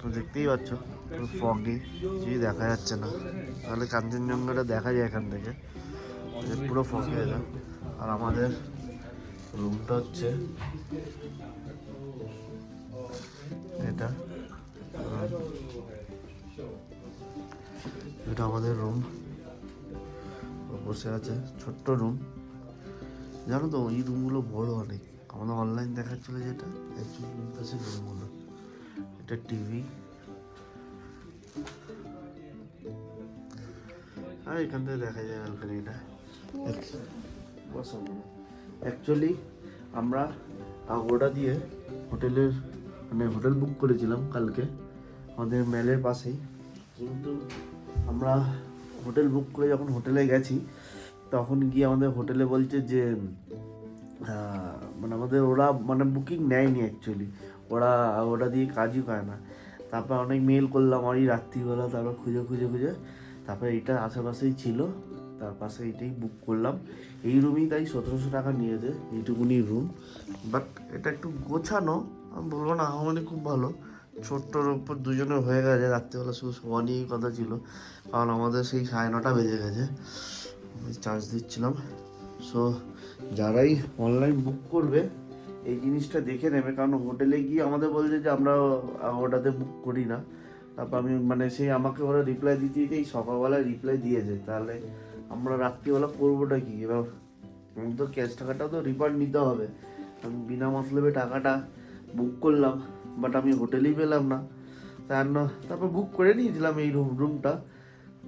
তো দেখতেই পাচ্ছ পুরো ফগি, কিছুই দেখা যাচ্ছে না। তাহলে কাঞ্চনজঙ্ঘাটা দেখা যায় এখান থেকে, পুরো ফগি হয়ে যায়। আর আমাদের রুমটা হচ্ছে এটা, এটা আমাদের রুম। বসে আছে, ছোট্ট রুম। জানো তো এই রুমগুলো বড় অনেক। আমাদের অনলাইন দেখাচ্ছিল যেটা অ্যাকচুয়ালি রুমগুলো। এটা টিভি, আর এখান থেকে দেখা যায় ব্যালকনিটা। অ্যাকচুয়ালি আমরা আগোড়া দিয়ে হোটেলের হোটেল বুক করেছিলাম কালকে আমাদের মেলের পাশেই। কিন্তু আমরা হোটেল বুক করে যখন হোটেলে গেছি তখন গিয়ে আমাদের হোটেলে বলছে যে আমাদের ওরা বুকিং নেয়নি অ্যাকচুয়ালি। ওরা দিয়ে কাজই পায় না। তারপর অনেক মেল করলাম ওই রাত্রিবেলা, তারপর খুঁজে তারপরে এটা আশেপাশেই ছিল, তার পাশে এইটাই বুক করলাম। এই রুমই তাই 1700 টাকা নিয়েছে, এইটুকুনি রুম। বাট এটা একটু গোছানো, আমি বলবো না খুব ভালো। ছোট্টর উপর দুজনের হয়ে গেছে। রাত্রিবেলা শুধু শোয়া নিয়েই কথা ছিল, কারণ আমাদের সেই 9:30 বেজে গেছে। আমি চার্জ দিচ্ছিলাম। সো যারাই অনলাইন বুক করবে এই জিনিসটা দেখে নেবে, কারণ হোটেলে গিয়ে আমাদের বলছে যে আমরা ওটাতে বুক করি না। তারপর আমি সেই আমাকে ওরা রিপ্লাই দিতেই সকালবেলায় রিপ্লাই দিয়েছে। তাহলে আমরা রাত্রিবেলা করবোটা কি? এবার আমি তো ক্যাশ টাকাটাও তো রিফান্ড নিতে হবে। আমি বিনা মতলবে টাকাটা বুক করলাম, বাট আমি হোটেলেই পেলাম না। তারপর বুক করে নিয়েছিলাম এই রুমটা,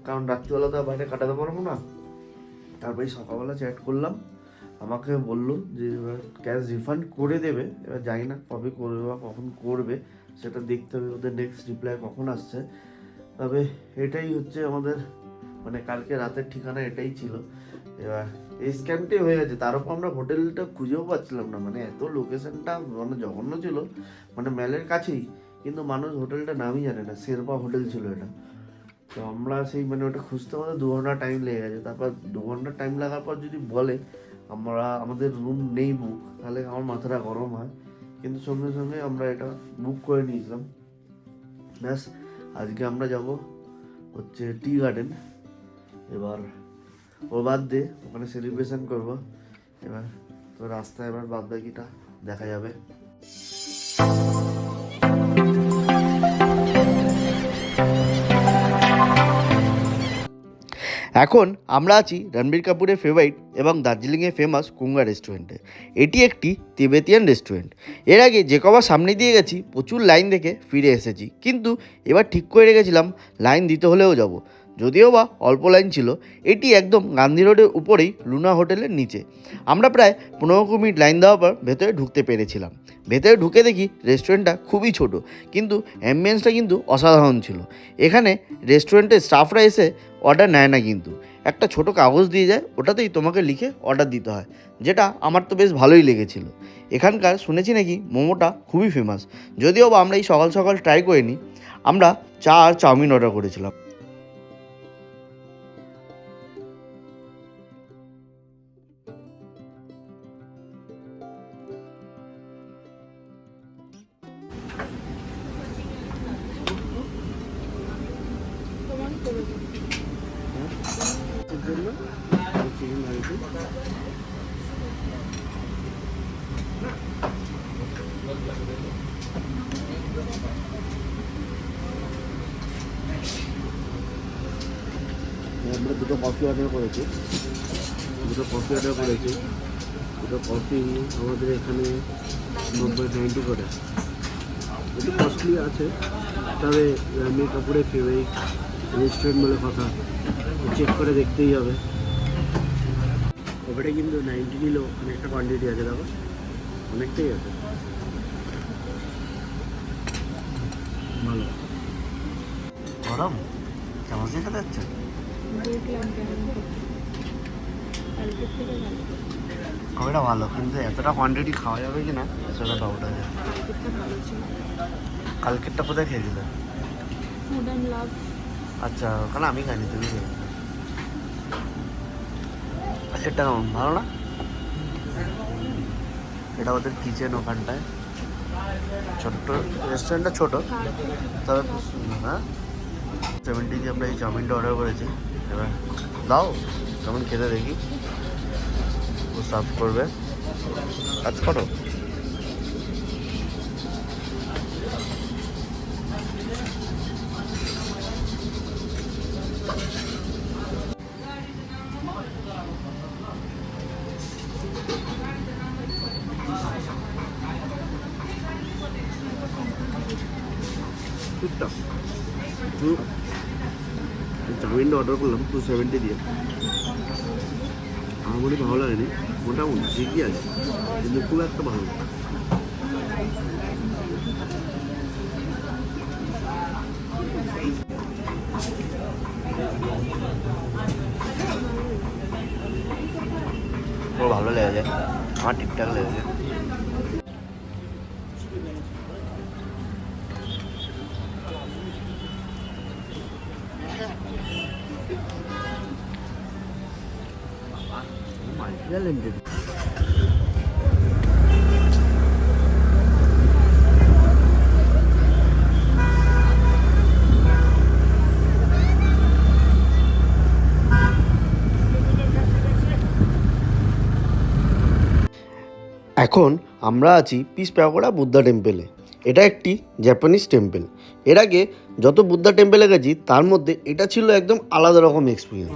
কারণ রাত্রিবেলা তো বাইরে কাটাতে পারবো না। তারপরে সকালবেলা চ্যাট করলাম, আমাকে বললো যে এবার ক্যাশ রিফান্ড করে দেবে। এবার জানি না কবে করবে বা কখন করবে, সেটা দেখতে হবে ওদের নেক্সট রিপ্লাই কখন আসছে। তবে এটাই হচ্ছে আমাদের কালকে রাতের ঠিকানা এটাই ছিল। এবার এই স্ক্যামটাই হয়ে গেছে। তার উপর আমরা হোটেলটা খুঁজেও পাচ্ছিলাম না, এত লোকেশনটা জঘন্য ছিল, মেলের কাছেই, কিন্তু মানুষ হোটেলটা নামই জানে না। শেরপা হোটেল ছিল এটা। তো আমরা সেই ওটা খুঁজতে আমাদের 2 ঘন্টা টাইম লেগে গেছে। তারপর 2 ঘন্টা টাইম লাগার পর যদি বলে আমাদের রুম নেই বুক, তাহলে আমার মাথাটা গরম হয়। কিন্তু সঙ্গে সঙ্গে আমরা এটা বুক করে নিয়েছিলাম। ব্যাস, আজকে আমরা যাব হচ্ছে টি গার্ডেন। এবার ওর বাদ দিয়ে ওখানে সেলিব্রেশন করব। এবার তো রাস্তায় এবার বাদ বাকিটা দেখা যাবে। এখন আমরা আছি রণবীর কাপুরের ফেভারিট এবং দার্জিলিংয়ে ফেমাস কুঙ্গা রেস্টুরেন্টে। এটি একটি তিবেতিয়ান রেস্টুরেন্ট। এর আগে যে কবার সামনে দিয়ে গেছি প্রচুর লাইন দেখে ফিরে এসেছি, কিন্তু এবার ঠিক করে রেখেছিলাম লাইন দিতে হলেও যাব। যদিও বা অল্প লাইন ছিল। এটি একদম গান্ধী রোডের উপরেই লুনা হোটেলের নিচে। আমরা প্রায় 15 মিনিট লাইন দেওয়ার পর ভেতরে ঢুকতে পেরেছিলাম। ভেতরে ঢুকে দেখি রেস্টুরেন্টটা খুবই ছোট, কিন্তু অ্যাম্বিয়েন্সটা কিন্তু অসাধারণ ছিল। এখানে রেস্টুরেন্টের স্টাফরা এসে অর্ডার নেয় না, কিন্তু একটা ছোট কাগজ দিয়ে যায়, ওটাতেই তোমাকে লিখে অর্ডার দিতে হয়, যেটা আমার তো বেশ ভালোই লেগেছিল। এখানকার শুনেছি নাকি মোমোটা খুবই ফেমাস। যদিও বা আমরা এই সকাল সকাল ট্রাই করিনি, আমরা চা আর চাউমিন অর্ডার করেছিলাম। আমরা দুটো কফি অর্ডার করেছি। দুটো কফি আমাদের এখানে 90 করে। একটু কস্টলি আছে, তবে রণবীর কাপুরের ফেভারিট রেস্টুরেন্ট বলে কথা, চেক করে দেখতেই হবে। কফিটা কিন্তু 90 নিলেও অনেকটা কোয়ান্টিটি আছে, দেখো অনেকটাই আছে, ভালো। গরম কেমন দেখা যাচ্ছে? কফিটা ভালো, কিন্তু এতটা কোয়ান্টিটি খাওয়া যাবে কি না সেটা ডাউট আছে। কালকেরটা কোথায় খেয়েছিলে? আচ্ছা, ওখানে আমি খাইনি, তুমি খেয়েছিলে। এটা কেমন, ভালো না? এটা ওদের কিচেন ওখানটায়। ছোট্ট রেস্টুরেন্টটা ছোট, তবে খুব সুন্দর। হ্যাঁ, 70 দিয়ে আমরা এই চাউমিনটা অর্ডার করেছি। এবার দাও কেমন খেতে দেখি। ও সার্ভ করবে, কাজ করো। টুকটাক চাউমিনটা অর্ডার করলাম 270 দিয়ে। আমার মনে ভালো লাগেনি, মোটামুটি ঠিকই আছে, কিন্তু খুব একটা ভালো না। খুব ভালো লেগেছে, আমার ঠিকঠাক লেগেছে। Talented. এখন আমরা আছি পিস প্যাগোডা বুদ্ধা টেম্পেলে। এটা একটি জাপানিজ টেম্পেল। এর আগে যত বুদ্ধা টেম্পেলে গেছি তার মধ্যে এটা ছিল একদম আলাদা রকম এক্সপিরিয়েন্স।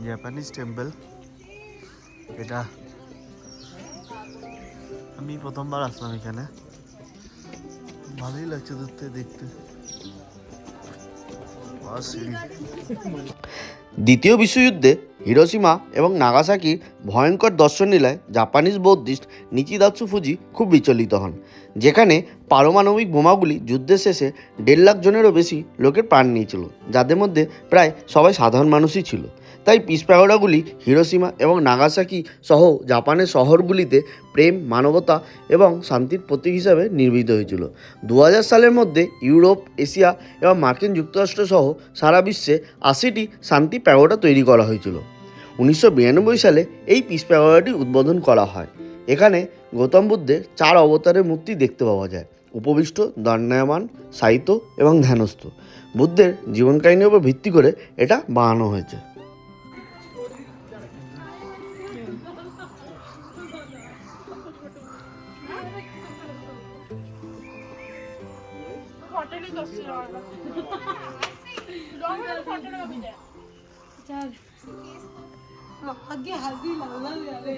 জাপানিজ টেম্পল, এটা আমি প্রথমবার আসলাম এখানে, ভালোই লাগছে দূর থেকে দেখতে। দ্বিতীয় বিশ্বযুদ্ধে হিরোশিমা এবং নাগাসাকির ভয়ঙ্কর দর্শনলীলায় জাপানিজ বৌদ্ধিস্ট নিচিদাৎসু ফুজি খুব বিচলিত হন, যেখানে পারমাণবিক বোমাগুলি যুদ্ধের শেষে 1.5 লাখ জনেরও বেশি লোকের প্রাণ নিয়েছিল, যাদের মধ্যে প্রায় সবাই সাধারণ মানুষই ছিল। তাই পিস প্যাগোডাগুলি হিরোশিমা এবং নাগাসাকি সহ জাপানের শহরগুলিতে প্রেম, মানবতা এবং শান্তির প্রতীক হিসাবে নির্মিত হয়েছিল। 2000 সালের মধ্যে ইউরোপ, এশিয়া এবং মার্কিন যুক্তরাষ্ট্র সহ সারা বিশ্বে 80টি শান্তি প্যাগোডা তৈরি করা হয়েছিল। 1992 সালে এই পিস প্যাগোডাটি উদ্বোধন করা হয়। এখানে গৌতম বুদ্ধের 4 অবতারের মূর্তি দেখতে পাওয়া যায়: উপবিষ্ট, দণ্ডায়মান, শায়িত এবং ধ্যানস্থ। বুদ্ধের জীবন কাহিনীর উপর ভিত্তি করে এটা বানানো হয়েছে। आगे हल्दी लगा यारे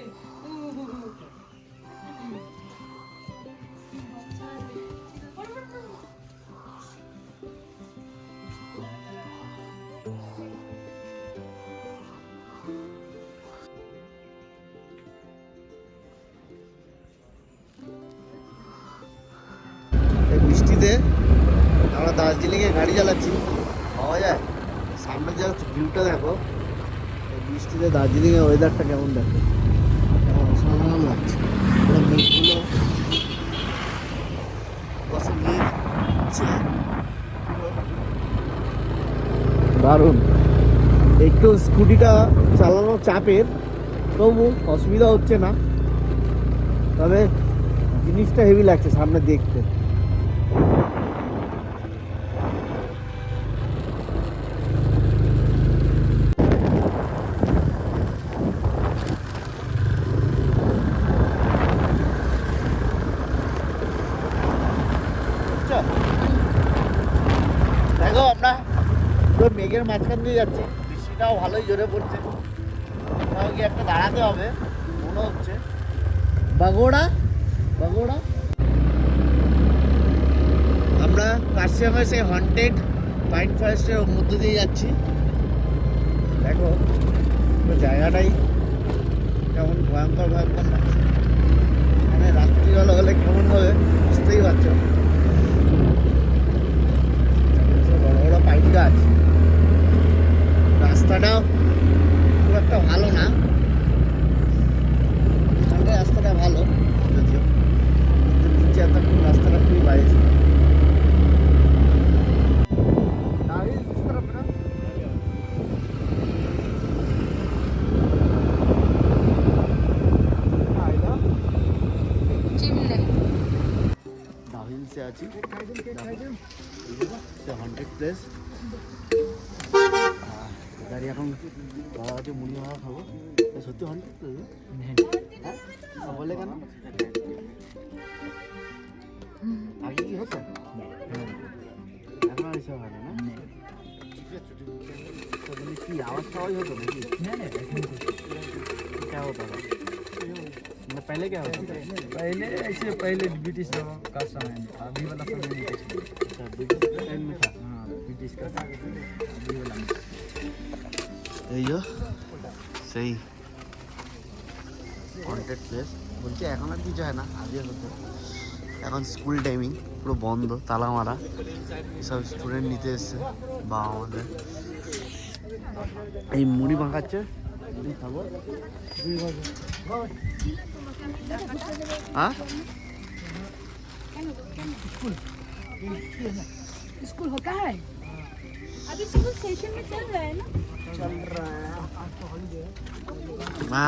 বৃষ্টিতে আমরা দার্জিলিংয়ে গাড়ি চালাচ্ছি, পাওয়া যায়। সামনে যা ভিউটা দেখো, বৃষ্টিতে দার্জিলিংয়ের ওয়েদারটা কেমন দেখো, অসাধারণ লাগছে। মেঘগুলো দারুণ। একটু স্কুটিটা চালানো চাপের, তবু অসুবিধা হচ্ছে না, তবে জিনিসটা হেভি লাগছে সামনে দেখতে। দেখো আমরা তো মেঘের মাঝখান দিয়ে যাচ্ছি, বৃষ্টিটাও ভালোই জোরে পড়ছে। কোথাও গিয়ে একটা দাঁড়াতে হবে মনে হচ্ছে। বাগোড়া বাগোড়া আমরা কার্শিয়াঙের সেই হন্টেড পাইন ফরেস্টের মধ্যে দিয়ে যাচ্ছি। দেখো জায়গাটাই কেমন ভয়ঙ্কর ভয়ঙ্কর লাগছে। মানে রাত্রিবেলা হলে কেমন হবে বুঝতেই পারছো। বড় বড় পাইন গাছ, রাস্তাটাও খুব একটা ভালো না, এখানকার রাস্তাটা ভালো যদিও, কিন্তু নিচে এতক্ষণ রাস্তাটা খুবই বাজে ছিল। প্লেসে আছি, হন্টেড প্লেস। দাঁড়িয়ে এখন বাবাকে মুড়ি মাখা খাবো। সত্যি হন্টেড প্লেস? হ্যাঁ, বলে কেন? আগে কি হতো? এখন আর এসব হয় না, না? কি आवाज टावाज होता नहीं? क्या होता था? मतलब पहले क्या होता था? पहले ऐसे पहले ब्रिटिश का समय में था, अभी वाला समय नहीं था। अच्छा, ब्रिटिश टाइम में था। हाँ ब्रिटिश का समय, अभी वाला नहीं। এই যে সেই হন্টেড প্লেস বলছি, এখন আর কিছু হয় না, আগে হতো। এখন স্কুল টাইমিং পুরো বন্ধ, তালা মারা। সব স্টুডেন্ট নিতে এসছে বাবা আমাদের। এই মুড়ি মাখাচ্ছে, মুড়ি খাবো। হ্যাঁ, स्कूल होता है अभी स्कूल सेशन में चल रहा है ना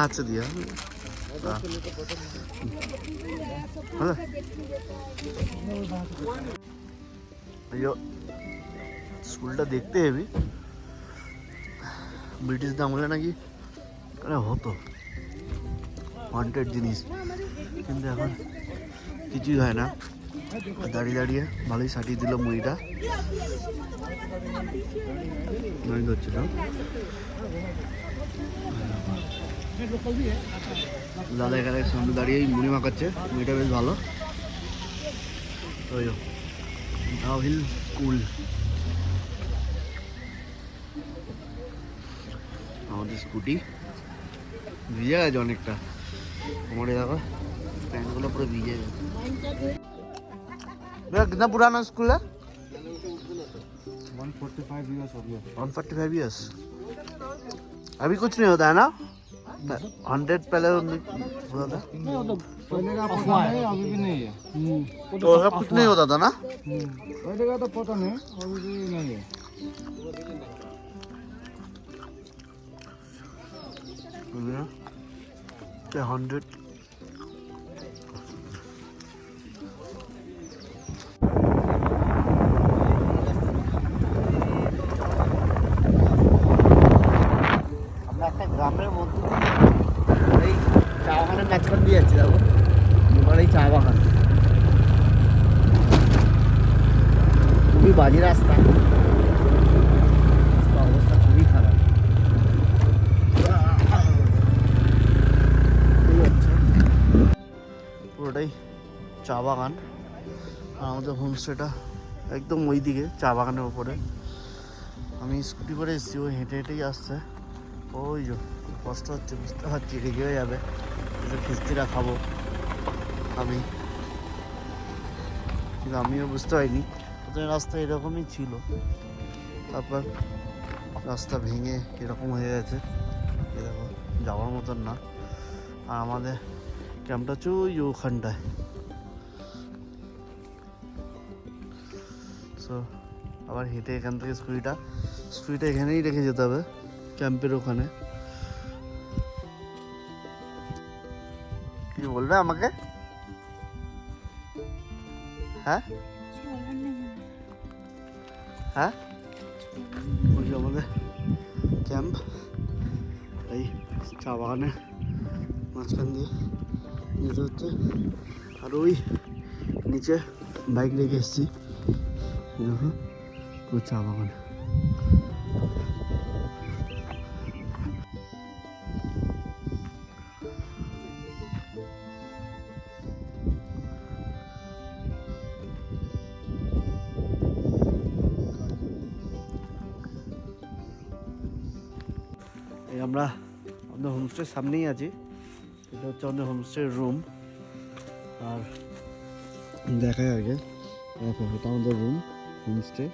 আচ্ছা দিয়া স্কুলটা দেখতে হেবি। ব্রিটিশদের আমলে নাকি হতো হন্টেড জিনিস, কিন্তু এখন কিছুই হয় না। দাঁড়িয়ে দাঁড়িয়ে ভালোই সাটিয়ে দিল মুড়িটা। নয় ধরছিল দাদা এখানে সামনে দাঁড়িয়ে মুড়ি মাখাচ্ছে, মুড়িটা বেশ ভালো। ওই ডাউহিল স্কুল আমাদের স্কুটি ভিজে গেছে অনেকটা, কোমরে দেখো প্যান্টগুলো পুরো ভিজে গেছে। भैया कितना पुराना स्कूल है? 145 years हो गया। 145 years। अभी कुछ नहीं होता है ना? 100 पहले होता था। नहीं वो तो पहले का पता नहीं, अभी भी नहीं है। तो सब कुछ नहीं होता था ना? पहले का तो पता नहीं, अभी भी नहीं है। क्या 100? গ্রামের মধ্যে এই চা বাগানের মাঝখান দিয়ে যাচ্ছি, দেখো এবার এই চা বাগান খুবই বাজে রাস্তা, অবস্থা খুবই খারাপ। পুরোটাই চা বাগান, আর আমাদের হোমস্টেটা একদম ওই দিকে চা বাগানের ওপরে। আমি স্কুটি করে এসেছি, ও হেঁটে হেঁটেই আসছে। ওই যে কষ্ট হচ্ছে, বুঝতে পারছি, রেগে হয়ে যাবে। খিস্তিরা খাবো আমি, কিন্তু আমিও বুঝতে পারিনি প্রথমে রাস্তা এরকমই ছিল, তারপর রাস্তা ভেঙে এরকম হয়ে গেছে। এরকম যাওয়ার মতন না। আর আমাদের ক্যাম্পটা হচ্ছে ওই ওখানটায়। সো আবার হেঁটে এখান থেকে স্কুটিটা এখানেই রেখে যেতে হবে ক্যাম্পের ওখানে। কি বলবে আমাকে? হ্যাঁ হ্যাঁ, ওই যে আমাদের ক্যাম্প এই চা বাগানের মাঝখান দিয়ে যেতে হচ্ছে। আর ওই নিচে বাইক রেখে এসেছি, ওই চা বাগান। আমরা আমাদের হোমস্টের সামনেই আছি, এটা হচ্ছে আমাদের হোমস্টের রুম। আর দেখাই আগে, দেখো এটা আমাদের রুম হোমস্টে।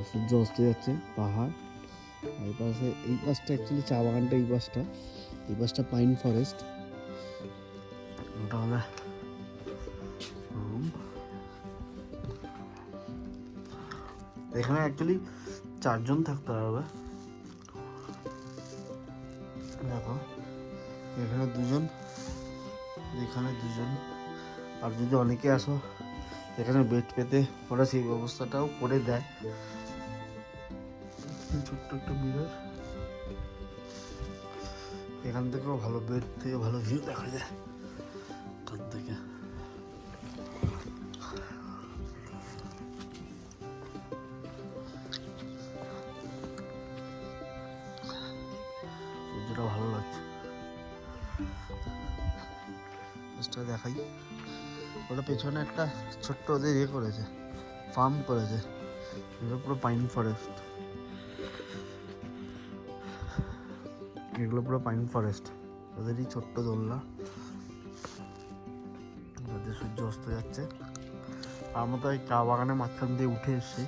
সূর্য অস্ত যাচ্ছে, পাহাড়। আর এই পাশে, এই পাশটা অ্যাকচুয়ালি চা বাগানটা, এই পাশটা পাইন ফরেস্ট। ওটা আমাদের রুম। এখানে অ্যাকচুয়ালি 4 জন থাকতে পারবে। দেখো এখানে 2 জন, এখানে 2 জন। আর যদি অনেকে আসো এখানে বেড পেতে ওরা সেই ব্যবস্থাটাও করে দেয়। ছোট্ট একটা মিরর, এখান থেকেও ভালো, বেড থেকে ভালো ভিউ দেখা যায় এখান থেকে। সূর্যটা ভালো লাগছে, দেখাই। ওটা পেছনে একটা ছোট্ট ওদের ইয়ে করেছে, ফার্ম করেছে, এগুলো পুরো পাইন ফরেস্ট, এগুলো পুরো পাইন ফরেস্ট, ওদেরই ছোট্ট দোলনা। সূর্য অস্ত যাচ্ছে, আমরা তো এই চা বাগানের মাঝখান দিয়ে উঠে এসেছি।